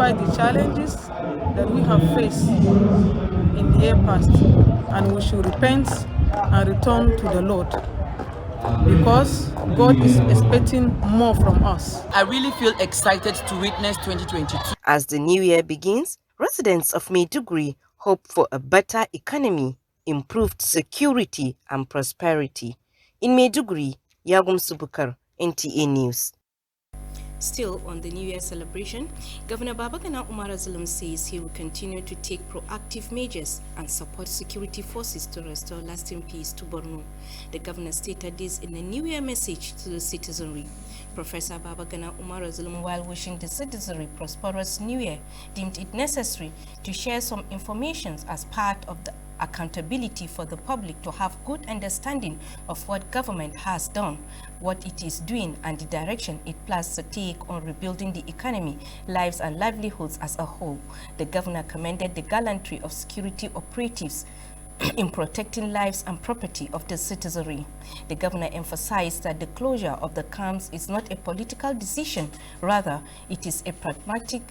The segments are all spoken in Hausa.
despite the challenges that we have faced in the year past, and we should repent and return to the Lord because God is expecting more from us. I really feel excited to witness 2022. As the new year begins, residents of Maiduguri hope for a better economy, improved security and prosperity. In Maiduguri, Yagum Subukar, NTA News. Still on the New Year celebration, Governor Babagana Umar Zulum says he will continue to take proactive measures and support security forces to restore lasting peace to Borno. The governor stated this in a New Year message to the citizenry. Professor Babagana Umar Zulum, while wishing the citizenry prosperous New Year, deemed it necessary to share some information as part of the accountability for the public to have good understanding of what government has done, what it is doing, and the direction it plans to take on rebuilding the economy, lives and livelihoods as a whole. The governor commended the gallantry of security operatives in protecting lives and property of the citizenry. The governor emphasized that the closure of the camps is not a political decision, rather it is a pragmatic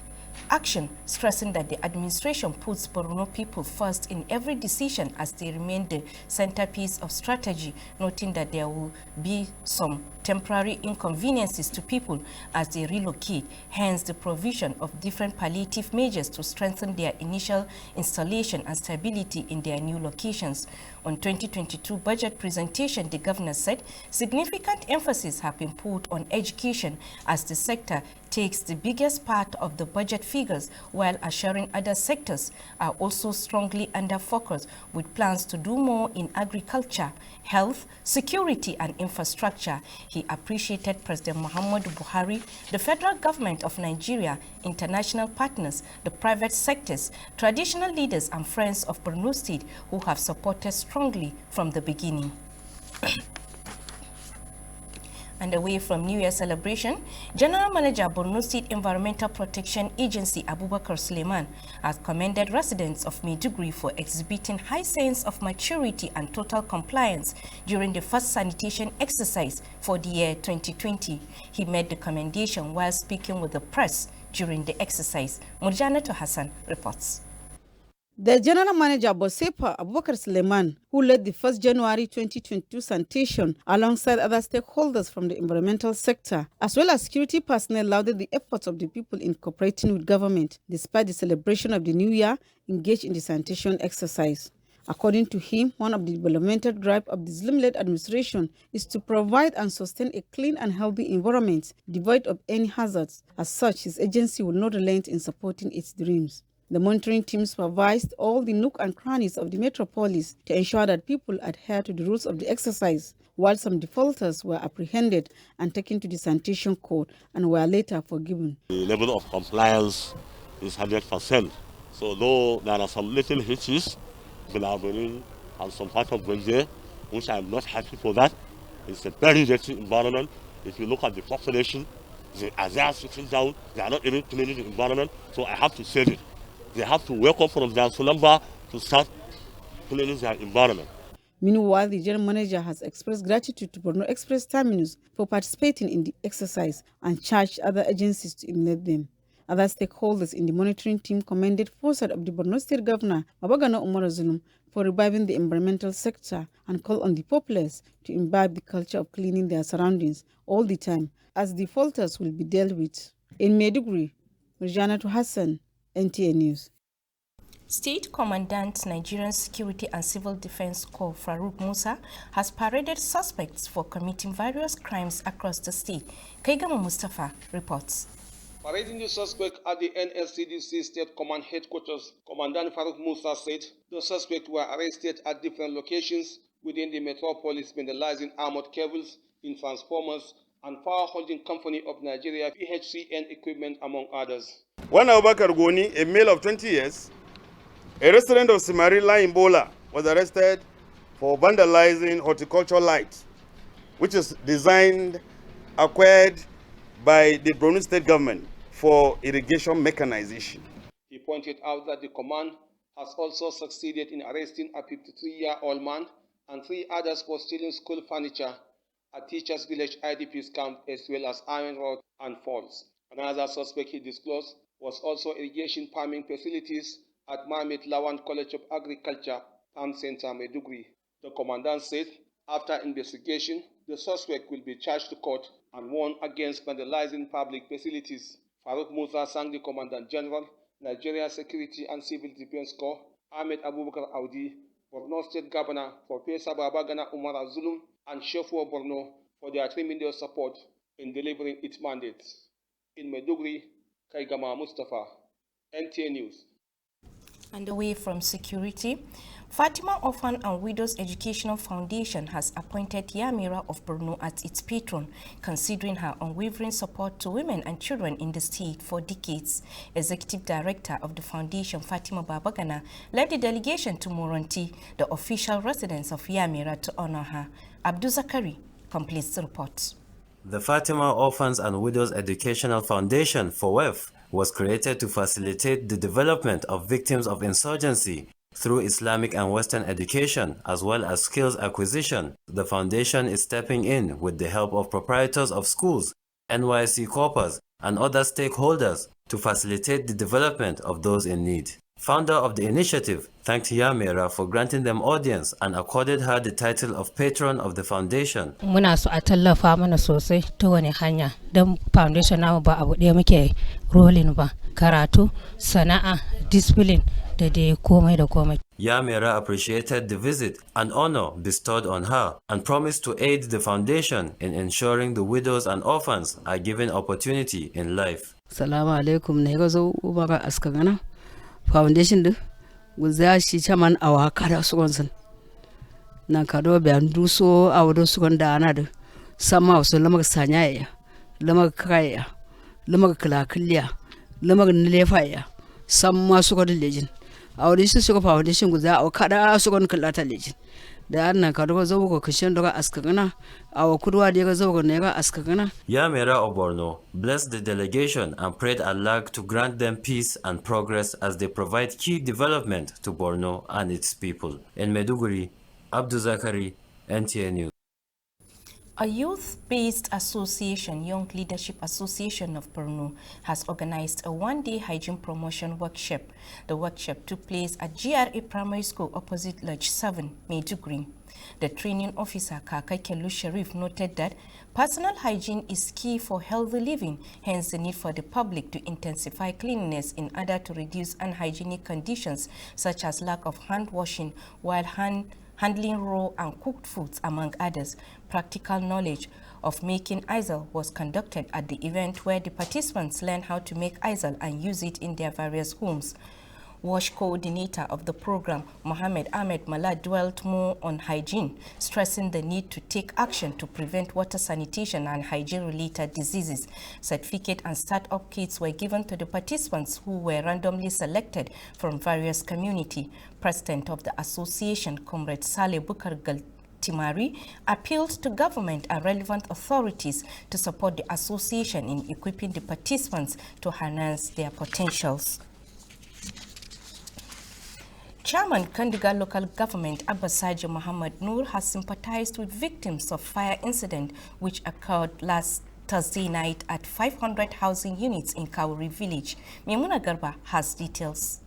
action, stressing that the administration puts Borno people first in every decision as they remain the centerpiece of strategy, noting that there will be some temporary inconveniences to people as they relocate, hence the provision of different palliative measures to strengthen their initial installation and stability in their new locations. On 2022 budget presentation, the governor said significant emphasis have been put on education as the sector takes the biggest part of the budget figures, while assuring other sectors are also strongly under focus with plans to do more in agriculture, health, security and infrastructure. He appreciated President Muhammadu Buhari, the federal government of Nigeria, international partners, the private sectors, traditional leaders and friends of Borno State who have supported strongly from the beginning. And away from New Year celebration, General Manager Borno State Environmental Protection Agency Abubakar Suleiman has commended residents of Maiduguri for exhibiting high sense of maturity and total compliance during the first sanitation exercise for the year 2020. He made the commendation while speaking with the press during the exercise. Murjanatu Hassan reports. The General Manager Bosepa Abubakar Suleiman, who led the 1st January 2022 sanitation alongside other stakeholders from the environmental sector, as well as security personnel, lauded the efforts of the people in cooperating with government despite the celebration of the New Year engaged in the sanitation exercise. According to him, one of the developmental drive of the Zulum-led administration is to provide and sustain a clean and healthy environment devoid of any hazards. As such, his agency will not relent in supporting its dreams. The monitoring team supervised all the nook and crannies of the metropolis to ensure that people adhere to the rules of the exercise, while some defaulters were apprehended and taken to the sanitation court and were later forgiven. The level of compliance is 100%. So though there are some little hitches, Bilabuni and some part of Gwenze, which I'm not happy for that. It's a very dirty environment. If you look at the population, as they are sitting down, they are not even cleaning the environment. So I have to say it. They have to wake up from their slumber to start cleaning their environment. Meanwhile, the general manager has expressed gratitude to Borno Express Terminus for participating in the exercise and charged other agencies to emulate them. Other stakeholders in the monitoring team commended foresight of the Borno State Governor, Babagana Umar Zulum, for reviving the environmental sector and called on the populace to imbibe the culture of cleaning their surroundings all the time, as defaulters will be dealt with. In Maiduguri, Murjanatu Hassan, NTA News. State Commandant Nigerian Security and Civil Defense Corps Farouk Musa has paraded suspects for committing various crimes across the state. Kaigama Mustafa reports. Parading the suspect at the NSCDC State Command Headquarters, Commandant Farouk Musa said the suspects were arrested at different locations within the metropolis, vandalizing armored cables in transformers and power holding company of Nigeria PHCN equipment, among others. One Abubakar Goni, a male of 20 years, a resident of Simarila in Bola, was arrested for vandalizing horticultural lights, which is designed, acquired by the Borno State government for irrigation mechanization. He pointed out that the command has also succeeded in arresting a 53-year-old man and 3 others for stealing school furniture at Teachers Village IDP's camp, as well as iron rod and falls. Another suspect he disclosed was also irrigation farming facilities at Mahmud Lawan College of Agriculture, Farm Center, Maiduguri. The commandant said after investigation, the suspect will be charged to court and warned against vandalizing public facilities. Faruk Musa sang the Commandant General, Nigeria Security and Civil Defense Corps, Ahmed Abubakar Audi, Borno State Governor Professor Babagana Umar Zulum, and Shefo Borno for their tremendous support in delivering its mandate. In Maiduguri, Kaigama Mustafa, NTA News. And away from security, Fatima Orphan and Widows Educational Foundation has appointed Yamira of Borno as its patron, considering her unwavering support to women and children in the state for decades. Executive Director of the foundation, Fatima Babagana, led the delegation to Moronti, the official residence of Yamira, to honor her. Abdul Zakari completes the report. The Fatima Orphans and Widows Educational Foundation, FOWEF, was created to facilitate the development of victims of insurgency through Islamic and Western education, as well as skills acquisition. The foundation is stepping in with the help of proprietors of schools, NYSC corpers, and other stakeholders to facilitate the development of those in need. Founder of the initiative thanked Yamira for granting them audience and accorded her the title of patron of the foundation. Muna so a tallafa mana sosai ta wani hanya don foundation namu ba abu ɗaya muke rolling ba, karatu, sana'a, discipline da dai komai da komai. Yamira appreciated the visit and honor bestowed on her and promised to aid the foundation in ensuring the widows and orphans are given opportunity in life. Assalamu alaikum, ne ga zo ubara askagana. Foundation du guza shi chaman awa kada sugonsan nan kado bayan duso awdo sugon da ana da sama so lamar sanyaya lamar kaya lamar kalakliya lamar nilefaya samma sugon lejin awdi su sugo foundation guza awa kada sugon kalata lejin da nan kado zo ko kishin daga askagana awa kudwa da ga zo ko ne ga askagana. Yamira of Borno blessed the delegation and prayed Allah to grant them peace and progress as they provide key development to Borno and its people. In Maiduguri, Abdul Zakari, NTA News. A youth-based association, Young Leadership Association of Borno, has organized a one-day hygiene promotion workshop. The workshop took place at GRA Primary School opposite Lodge 7, Maiduguri. The training officer, Kaka Kelu Sharif, noted that personal hygiene is key for healthy living, hence the need for the public to intensify cleanliness in order to reduce unhygienic conditions such as lack of hand washing while handling raw and cooked foods, among others. Practical knowledge of making aizal was conducted at the event, where the participants learned how to make aizal and use it in their various homes. WASH coordinator of the program, Mohammed Ahmed Mala, dwelt more on hygiene, stressing the need to take action to prevent water sanitation and hygiene-related diseases. Certificate and start-up kits were given to the participants, who were randomly selected from various communities. President of the association, Comrade Saleh Bukar Timari, appealed to government and relevant authorities to support the association in equipping the participants to harness their potentials. Chairman Kandiga Local Government Abbasaji Muhammad Noor has sympathized with victims of fire incident which occurred last Thursday night at 500 housing units in Kauri village. Maimuna Garba has details.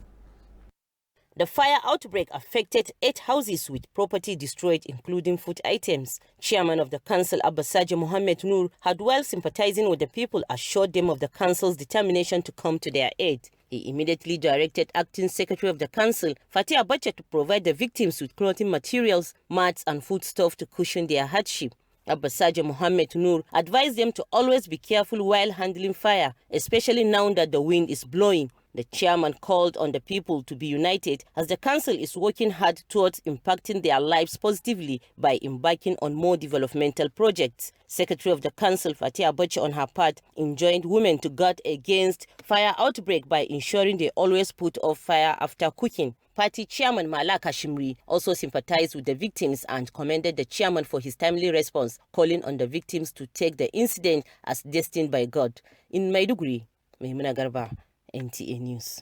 The fire outbreak affected 8 houses with property destroyed, including food items. Chairman of the council, Abbasaji Mohammed Noor, had, while sympathizing with the people, assured them of the council's determination to come to their aid. He immediately directed Acting Secretary of the Council, Fatih Abacha, to provide the victims with clothing materials, mats and foodstuff to cushion their hardship. Abbasaji Mohammed Noor advised them to always be careful while handling fire, especially now that the wind is blowing. The chairman called on the people to be united as the council is working hard towards impacting their lives positively by embarking on more developmental projects. Secretary of the council, Fatih Abacha, on her part, enjoined women to guard against fire outbreak by ensuring they always put off fire after cooking. Party chairman Mala Kashimri also sympathized with the victims and commended the chairman for his timely response, calling on the victims to take the incident as destined by God. In Maiduguri, Maimuna Garba, NTA News.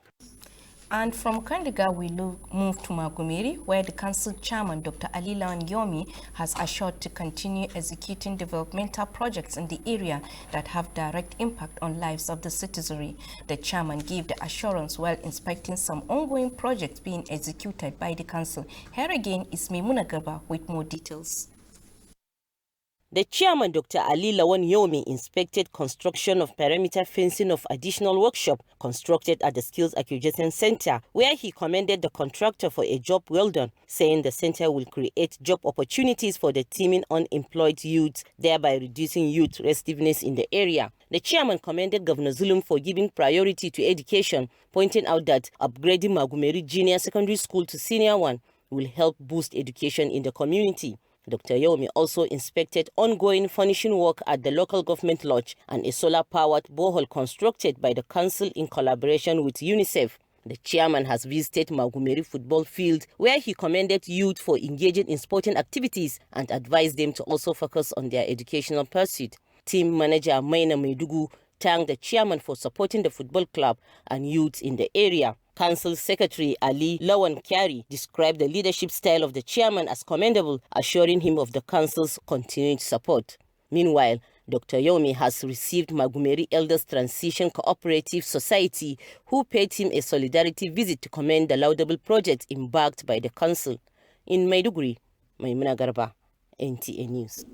And from Kandiga, we move to Magumeri, where the council chairman, Dr. Ali Lawan Yomi, has assured to continue executing developmental projects in the area that have direct impact on lives of the citizenry. The chairman gave the assurance while inspecting some ongoing projects being executed by the council. Here again is Maimuna Garba with more details. The chairman, Dr. Ali Lawan Yomi, inspected construction of perimeter fencing of additional workshop constructed at the Skills Acquisition Center, where he commended the contractor for a job well done, saying the center will create job opportunities for the teeming unemployed youth, thereby reducing youth restiveness in the area. The chairman commended Governor Zulum for giving priority to education, pointing out that upgrading Magumeri Junior Secondary School to Senior 1 will help boost education in the community. Dr. Yomi also inspected ongoing furnishing work at the local government lodge and a solar-powered borehole constructed by the council in collaboration with UNICEF. The chairman has visited Magumeri football field, where he commended youth for engaging in sporting activities and advised them to also focus on their educational pursuit. Team manager Maina Medugu thanked the chairman for supporting the football club and youth in the area. Council Secretary Ali Lawan Kyari described the leadership style of the chairman as commendable, assuring him of the council's continued support. Meanwhile, Dr. Yomi has received Magumeri Elders Transition Cooperative Society, who paid him a solidarity visit to commend the laudable project embarked by the council. In Maiduguri, Maimuna Garba, NTA News.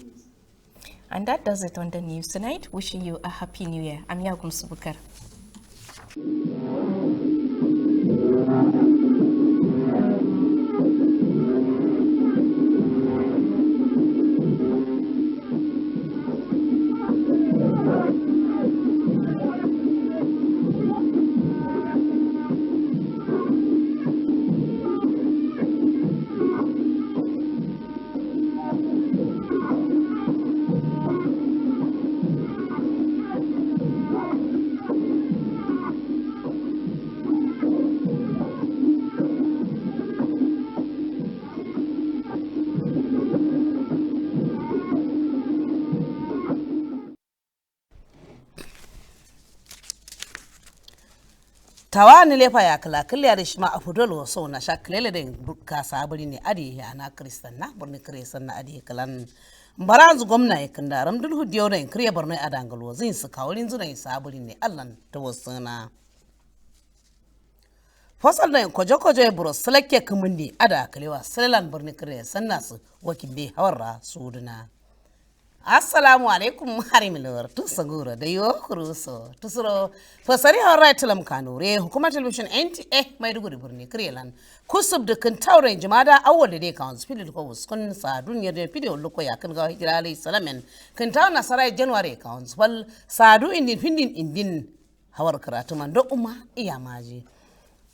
And that does it on the news tonight. Wishing you a happy new year. I'm Yagum Subukar. Tawani lepa ya kala kile arishma afudolo so na shaklele den buka sabuli ne adi ana kristan na burni kristan na adi kalan baranzu gwamna ya kanda ramdul hudiyo da kriya barno adangalo zin su kawalin zuna sabuli ne allan ta wasana fasal da kojo ya buro seleke kumundi ada kalewa selelan burni kriya sanna su wakinde hawarra suduna. Assalamu alaikum harimilor tu sagura da yo kuruso tusuro fasari hawra tilam kanure hukumar television NTA Maiduguri burni Kriyalan kusub da kan tauren jumada awwal da dai kan spidil ko uskun sa duniyar da video luko ya kan ga hijira alayhi salamen kan taw nasara January kan wal sadu indin hawar karatu man do umma iya maji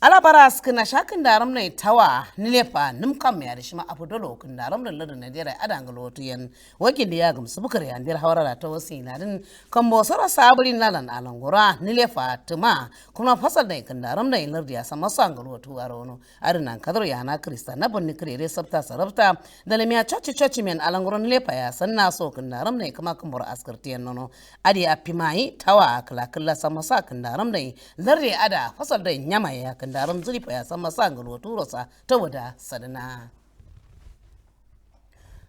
ala baras kana shakin daram ne tawa nilefa nimkam ya rishma afudolo kun daram da ladin Najeriya adangalo tuyan wakin da ya gamsu bukar ya ndir hawara ta wasina din kan bosara sabrin lalan alangura nilefa tuma kuma fasal da kun daram da lardi ya sama sangalo tuwaro no arinan kadar ya na krista na bunni krere sabta sarabta da lemiya chochi men alangura nilefa ya sanna so kun daram ne kuma kan bor askartiyan nono adi apimai tawa kala kala sama sa kun daram da lardi ada fasal da nyama ya daram zurifa ya san masangalo turosa ta wada sadana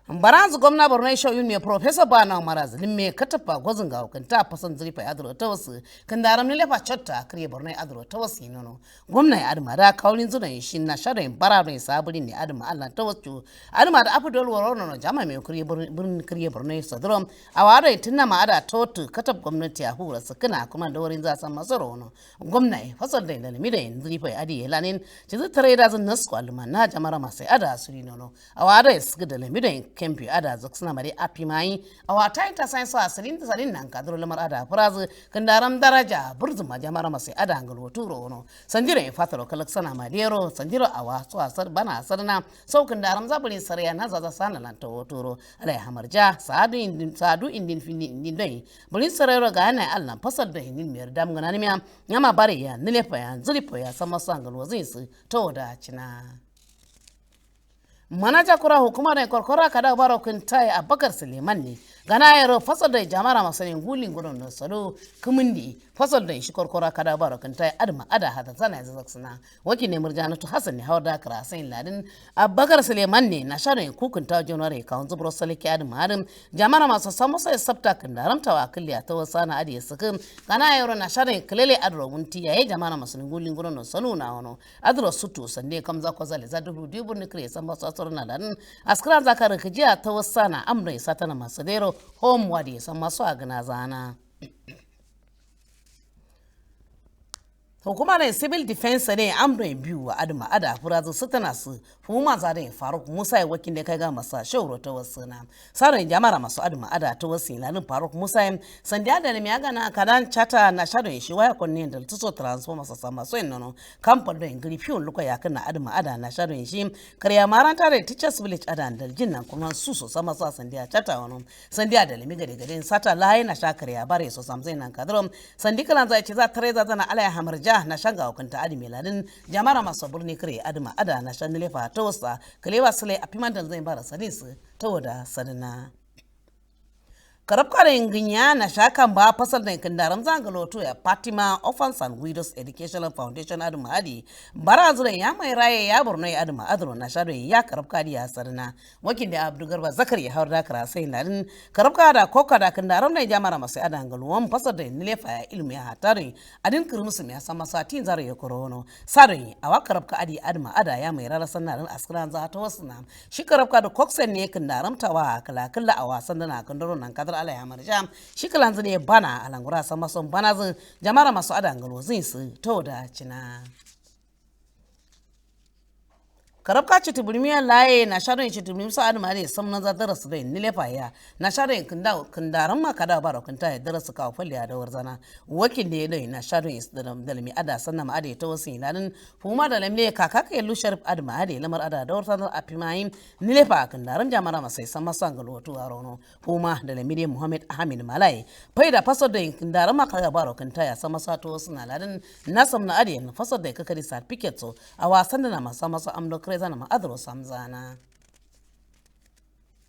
baranzu gwamna Borno Shehu ne Professor Bana Maraz limme katapa gwazin ga hukanta fasan zurifa ya adro ta wasu kan daram ne lefa chatta kriye Borno adro ta wasu nono gwamna ya adma da kaulin zunan shin na sharin bararo sabulin ne adma Allah ta wasu adma da afdol woro no jama me kriye Borno sadrom awara tinna ma ada totu katab gwamnati ya hura sakana kuma da wurin za san masaro no gwamna fasal da limi da zurifa ya adi lanin ci tare da zan nasu alma na jama'ar masai ada suri nono awara su da limi da kempi ada zaksuna mari api mai awata ita sai sa salin nan kadro lamar ada furazu kandaram daraja burzuma jama'ar masai ada ngalo turo no sanjira fataro kalaksana madero sanjira awa so asar bana sarna so kandaram zaburi sarya na zaza sana lan to turo alai hamarja sadu indin fini indin dai bulin sarero ga na Allah fasal da indin mer dam ngana ne nyama bare ya nilefa ya zurifa ya sama sangalo zin su to da cina manaja kura hukumar korkora kada baro kun tai Abubakar Suleiman ne gana yaro fasal da jamara masanin gulin gudun da salo kumindi fasal da shi korkora kada baro kan tai adma ada hada zana yanzu zaksuna waki ne murjanatu hasan ne hawar da kara sain ladin abubakar suleiman ne na sharon kukunta jonare kawun zubro saliki adma adam jamara masu samu sai sabta kan daramta wa kulliya ta wasana adi sakin gana yaro na sharon kilele adro munti yayi jamara masanin gulin gudun da salo na wono adro sutu sande kamza ko zale za dubu dubu ne kire san masu asarna ladin askran zakar kijiya ta wasana amrai satana masadero home wadi san masu agana zana hukumar civil defense ne amrai biyu wa adma ada furazu sutana su huma zare faruk musa ya wakin da kai ga masa shauro ta wasuna sarin jama'ar masu adma ada ta wasu lalin faruk musa sandiya da ne ya gana kadan chata na sharon shi waya kunne da tuso transformer sa masu nono kamfan da ingiri fiyon luka ya kana adma ada na sharon shi karya maranta da teachers village ada da jinnan kuma su so sama sa sandiya chata wano sandiya da limi gade gade sata laye na sha karya bare so samzai nan kadrom sandikalan zai ci za tare za zana alai hamarja na shanga hukunta adi meladin jamara masu birni kare adama ada na shan lefa ta wasa kalewa sule a pimantan zai bara sadis ta wada sadina karab karin ginya na shakan ba fasal da kindaram zangalo to ya Fatima Orphans and Widows Educational Foundation adama adi bara zure ya mai raye ya burno ya adama adro na shado ya karab kadi ya sarna wakin da Abdul Garba Zakari ya haura kara sai ladin karab kada koka da kindaram da jamara masai adangalo wan fasal da nilefa ya ilmi ya hatari adin kirmusu ya sama satin zare ya korono sare awa karab ka adi adama ada ya mai rara sannan askran za ta wasna shi karab kada koksen ne kindaram tawa kala kala a wasan da na kandaro nan kadar ala ya marjam shi kalan zane bana alangura sama son bana zin jama'ar masu adangalo zin su to da cina karabka ci tibirmiyar laye na sharon ci tibirmiyar sa adama ne sam na zadara su da nilefa ya na sharon kindaran ma kada baro kinta ya darasu kawo falle da warzana wakin da ya dai na sharon is da lami ada sannan ma ada ta wasu ilanin fuma da lamne kaka ka yallu sharif adama ada lamar ada da warzana a fimayin nilefa kindaran jama'ar masai san masan galo to arono fuma da lami ne muhammad ahmed malai fai da fasar da kindaran ma kada baro kinta ya san masa to wasu na ladin nasam na ada na fasar da kakari certificate so a wasan da na masa amdo zana ma adro samzana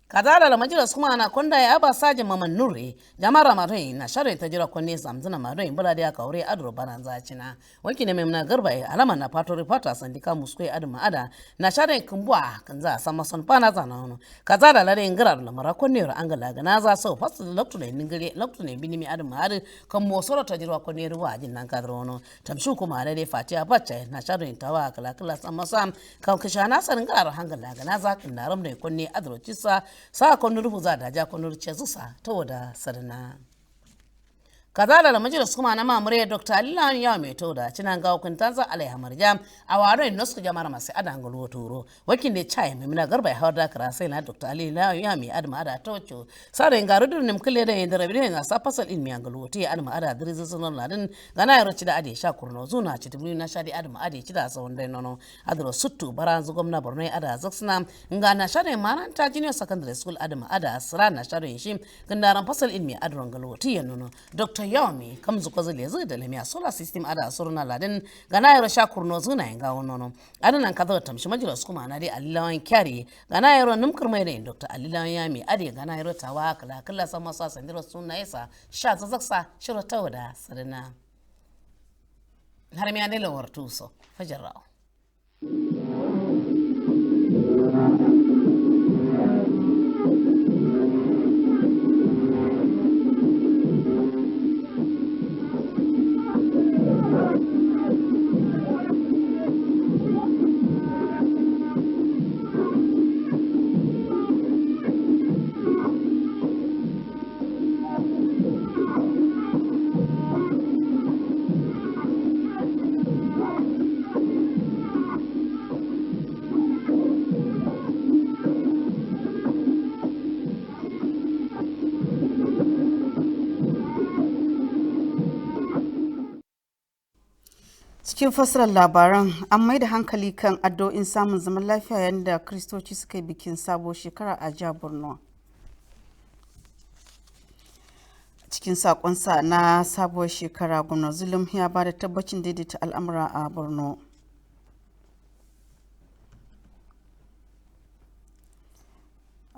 kadara la majira kuma ana konda ya aba saje maman nure jamara marai na shari ta jira konne samzana marai bula da ka aure adro banan zacina wanki ne memna garba alama na pato reporter sandika muskoi adma ada na shari kumbwa kanza sama son pana zana no kadara la ren garar la mara konne ro angala ga na za so fas lokto ne ningire lokto ne binimi adma ada kan mosoro ta jira konne ruwa jin nan kadro no tamshu kuma da fatiya bacca na shari tawa kala kala sama sam kan kishana sarin garar hangala ga na za kan daram ne konne adro cisa sa konur buza da ja konur cezusa ta wada sarna kazala la majlis kuma na mamure Dr. Alilan ya mai toda cinan ga hukuntan za alai hamarjam a warin nasu jama'ar masu adangalo turo wakin da chai mai mina garba ya da kara sai na Dr. Alilan ya mai adma ada tocho sarin garudun nim kulle da yin darabi ne sa fasal ilmi angalo ti adma ada dirizu sunan ladin gana yaro ci da ade sha kurno zuna ci tibni na shadi adma ade ci da sawon dai nono adro suttu baranzu gwamna Borno ada zaksna ngana shade maranta junior secondary school adma ada asra na shade shi gandaran fasal ilmi adron galo ti nono Dr. Yomi kamzu ko zale zai da lamiya solar system ada suruna ladin gana yaro sha kurno zuna yanga wonono adanan kazo tamshi majlis kuma na dai Alilawan kyari gana yaro numkur mai da Dr. Alilawan Yami ade gana yaro tawa kala kala sama sa sandiro sunna yasa sha zazaksa shiro tawada sarina har mi adela wartuso fajarrao Cikin fasirar labaran an mai da hankali kan addu'o'in samun zaman lafiya yayin da Kiristoci suka yi bikin sabuwar shekara a jihar Borno. Cikin sakonsa na sabuwar shekara, Gwamna Zulum ya ba da tabbacin daidaita al'amura a Borno.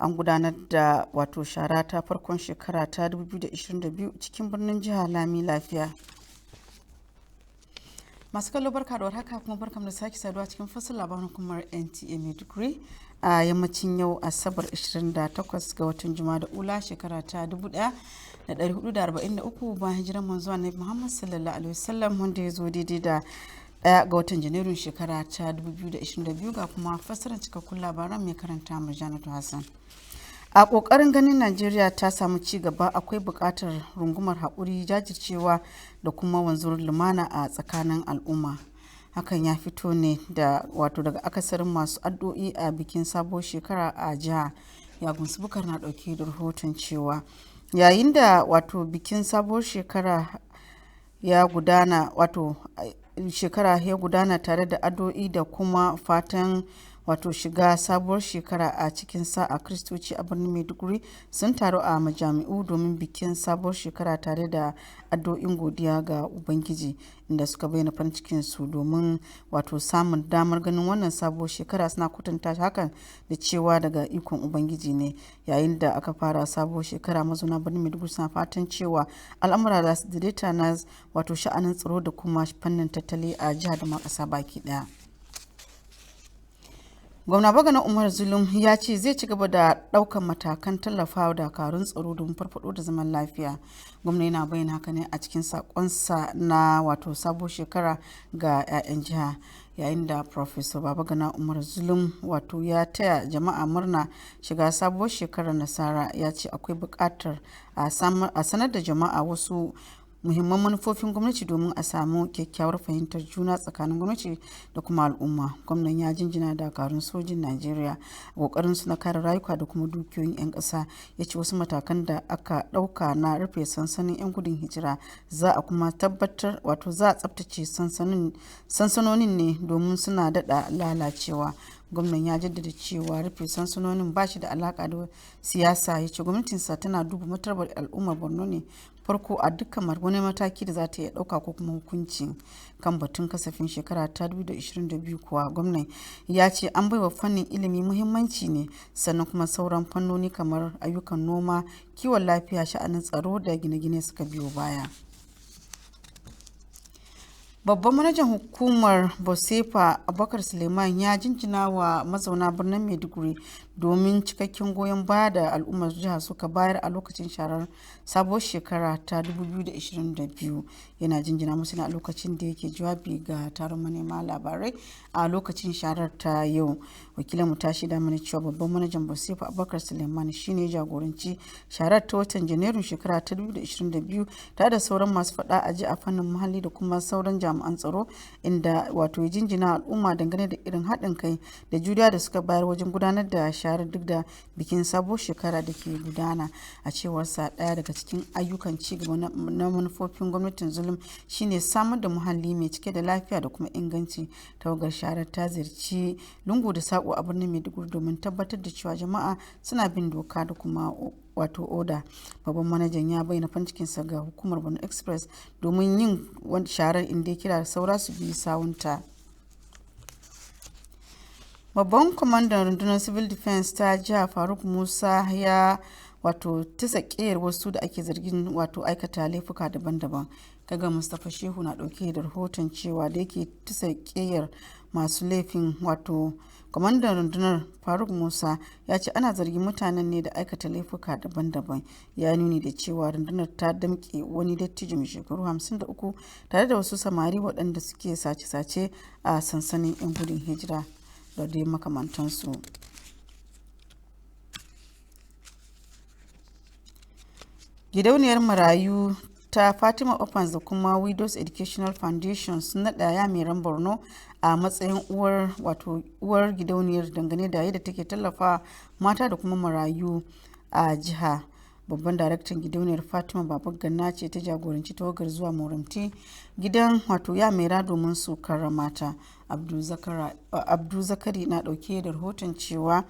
an gudanar da wato shara ta farkon shekara ta 2022 cikin birnin jihar lami lafiya. Masu kallo barka da warhaka kuma barkam da sake saduwa cikin fasil labarin hukumar NTA Maiduguri a yammacin yau Asabar 28 ga watan Jumada Ula shekara ta 1443 bayan hijiran manzo Annabi Muhammad sallallahu alaihi wasallam wanda ya zo daidai da 1 ga watan Janairun shekara ta 2022 ga kuma fassarar cikakkun labaran mai karanta Marjanatu Hassan. A ƙoƙarin ganin Najeriya ta samu ci gaba akwai buƙatar rungumar haƙuri, jajircewa da kuma wanzuwar lumana a tsakanin al'umma. Hakan ya fito ne da wato daga akasarin masu addu'o'i a bikin sabuwar shekara a jiha. Yagunsu Bukar na ɗauke da rahoton cewa yayin da wato bikin sabuwar shekara ya gudana tare da addu'o'i da kuma fatan wato shiga sabuwar shekara a cikin sa'a kristoci a birnin Maiduguri sun taru a majami'u domin bikin sabuwar shekara tare da addu'o'in godiya ga ubangiji inda suka bayyana farin cikin su domin wato samun damar ganin wannan sabuwar shekara. Suna kwatanta hakan da cewa daga ikon ubangiji ne. Yayin da aka fara sabuwar shekara mazauna birnin Maiduguri suna fatan cewa al'amura za su daidaita na wato sha'anin tsaro da kuma fannin tattali a jihar da ma ƙasa baki ɗaya. Gwamna Bagana Umar Zulum ya ce zai ci gaba da ɗaukan matakan tallafawa dakarun tsaro domin farfado da zaman lafiya. Gwamna yana bayyana haka ne a cikin sakonsa na wato sabuwar shekara ga 'ya'yan jiha, yayin da Professor Babagana Umar Zulum wato ya taya jama'a murna shiga sabuwar shekarar nasara. Ya ce akwai buƙatar a sanar da jama'a wasu muhimman manufofin gwamnati domin a samu kyakkyawar fahimtar juna tsakanin gwamnati da kuma al'umma. Gwamnan ya jinjina dakarun sojin Najeriya a kokarin su na kare rayuka da kuma dukiyoyin 'yan ƙasa. Ya ce wasu matakan da aka ɗauka na rufe sansanin 'yan gudun hijira za a kuma tabbatar wato za a tsabtace sansanonin ne domin suna daɗa lalacewa. Gwamnan ya jaddada cewa rufe sansanonin ba shi da alaka da siyasa. Ya ce gwamnatinsa tana duba martabar al'ummar Borno ne farko a dukkan wani mataki da za ta iya ɗauka ko kuma hukunci kan batun kasafin shekara ta 2022 kuwa. Gwamnan ya ce an baiwa fannin ilimi muhimmanci ne, sannan kuma sauran fannoni kamar ayyukan noma, kiwon lafiya, sha'anin tsaro da gine-gine suka biyo baya. Babban manajan hukumar Bosefa Abubakar Suleiman ya jinjina wa mazauna birnin Maiduguri domin cikakken goyon baya da al'ummar jihar suka bayar a lokacin sharar sabuwar shekara ta 2022. Yana jinjina musu ne a lokacin da yake jawabi ga taron manema labarai a lokacin sharar ta yau. Wakilanmu ta shaida mana cewa babban manajan Bosefa Abubakar Suleiman shine jagoranci sharar ta watan Janairun shekara ta 2022 tare da sauran masu faɗa a ji a fannin muhalli da kuma sauran jami'an tsaro, inda wato jinjina al'umma dangane da irin haɗin kai da juriya da suka bayar wajen gudanar da sharar duk da bikin sabuwar shekara da ke gudana. A cewar sa ɗaya daga cikin ayyukan ci gaba na manufofin gwamnatin Zulum shine samar da muhalli mai cike da lafiya da kuma inganci. Tawagar sharar ta ziyarci lungu da sako a birnin Maiduguri domin tabbatar da cewa jama'a suna bin doka da kuma wato oda. Babban manajan ya bayyana farin cikinsa ga hukumar Borno Express domin yin sharar inda ya kira saura su bi sawunta. Babban kwamandan rundunar civil defense ta jiha Faruk Musa ya wato tisa ƙiyar wasu da ake zargin wato aikata laifuka daban-daban. Kaga Mustapha Shehu na ɗauke da rahoton cewa da yake tisa ƙiyar masu laifin. Wato kwamandan rundunar Faruk Musa ya ce ana zargin mutanen ne da aikata laifuka daban-daban. Ya nuni da cewa rundunar ta damƙe wani dattijo mai shekaru 53 tare da wasu samari waɗanda suke sace-sace a sansanin 'yan gudun hijira da dai makamantansu. Gidauniyar marayu ta Fatima Orphans da kuma Widows Educational Foundation sun naɗa Yamiran Borno a matsayin uwar gidauniyar dangane da yadda take tallafa mata da kuma marayu a jiha. Babban daraktan gidauniyar Fatima Babagana ce ta jagoranci tawagar zuwa Moramti gidan wato Yamira domin su karrama ta. Abdu Zakari na ɗauke da rahoton cewa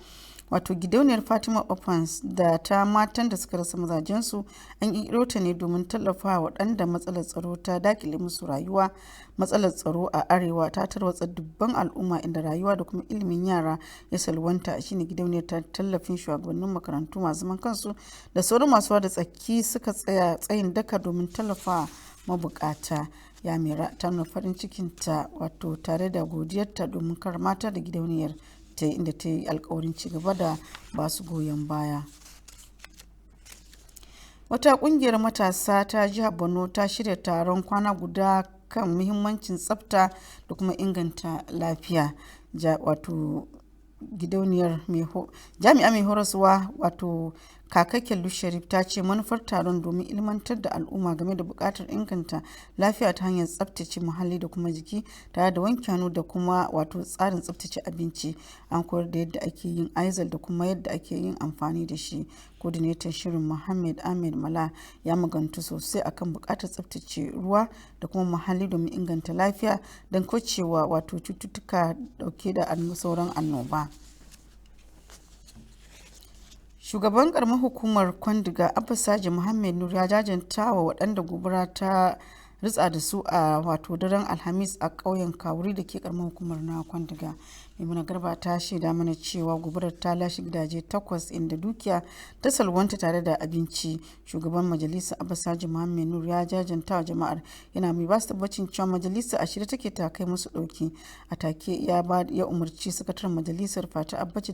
wato gidauniyar Fatima Opens da ta matan da suka rasa mazajensu an ƙirƙiro ta ne domin tallafa waɗanda matsalar tsaro ta dakile musu rayuwa. Matsalar tsaro a arewa ta tarwatsa dubban al'umma inda rayuwa da kuma ilimin yara ya salwanta. Shine gidauniyar ta tallafin shugabannin makarantu masu zaman kansu da sauran masu da tsaki suka tsaya tsayin daka domin tallafa mabukata. Yamira ta nuna farin cikinta wato tare da godiyarta domin kar mata da gidauniyar ta inda ta yi alkawarin ci gaba da ba su goyon baya. Wata kungiyar matasa ta jihar Borno ta shirya taron kwana guda kan muhimmancin tsafta da kuma inganta lafiya. Wato gidauniyar jami'a mai horaswa wato kakakken Sharif ta ce manufar taron domin ilmantar da al'umma game da buƙatar inganta lafiya ta hanyar tsaftace muhalli da kuma jiki tare da wanke hannu da kuma wato tsarin tsaftace abinci. An koyar da yadda ake yin aizal da kuma yadda ake yin amfani da shi. Coordinator shirin Muhammad Ahmed Mala ya magantu sosai akan buƙatar tsaftace ruwa da kuma muhalli domin inganta lafiya don kaucewa wato cututtuka dauke da sauran annoba. Shugaban karamar hukumar Kwandiga Abbasaji Muhammad Nur ya jajanta wa waɗanda gobara ta ritsa da su a wato daren Alhamis a ƙauyen Kawuri da ke karamar hukumar na Kwandiga. Maimuna Garba ta shaida mana cewa gobarar ta lashe gidaje 8 inda dukiya ta salwanta tare da abinci. Shugaban majalisa Abbasaji Muhammad Nur ya jajanta wa jama'ar yana mai ba su tabbacin cewa majalisa a shirye take ta kai musu ɗauki. A take ya umarci sakataren majalisar Fati Abbaci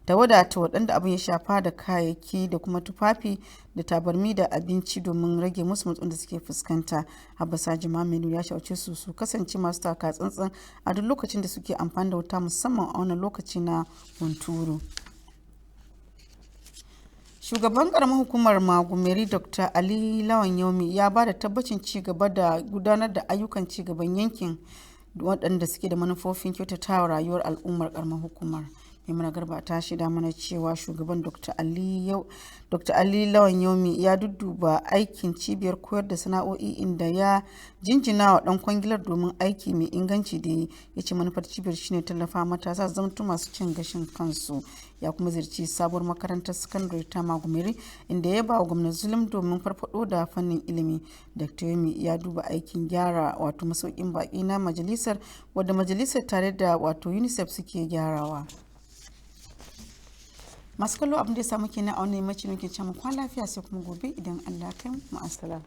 da wadata waɗanda abin ya shafa da kayayyaki da kuma tufafi da tabarmi da abinci domin rage musu matsalolin da suke fuskanta. Abbasaji Muhammad Nur ya shawarce su kasance masu taka tsantsan a duk lokacin da suke amfani da wuta musamman a wannan lokaci na hunturu. Shugaban karamar hukumar Magumeri Dr. Ali Lawan Yomi ya ba da tabbacin ci gaba da gudanar da ayyukan ci gaban yankin waɗanda suke da manufofin kyautatawa rayuwar al'ummar karamar hukumar. Maimuna Garba ta shida mana cewa shugaban Dr. Ali Lawan Yomi ya dudduba aikin cibiyar koyar da sana'o'i inda ya jinjina wa dan kwangilar domin aiki mai inganci da ya ce manufar cibiyar shine tallafa matasa zamto masu cin gashin kansu. Ya kuma ziyarci sabuwar makarantar sakandare ta Magumeri inda ya ba wa gwamnati zulum domin farfado da fannin ilimi. Dr. Yomi ya duba aikin gyara wato masaukin baki na majalisar wadda majalisar tare da wato UNICEF suke gyarawa. Masu kallo abin da ya samu kenan a wani yammacin muke cewa kwan lafiya sai kuma gobe idan Allah kai mu assalam.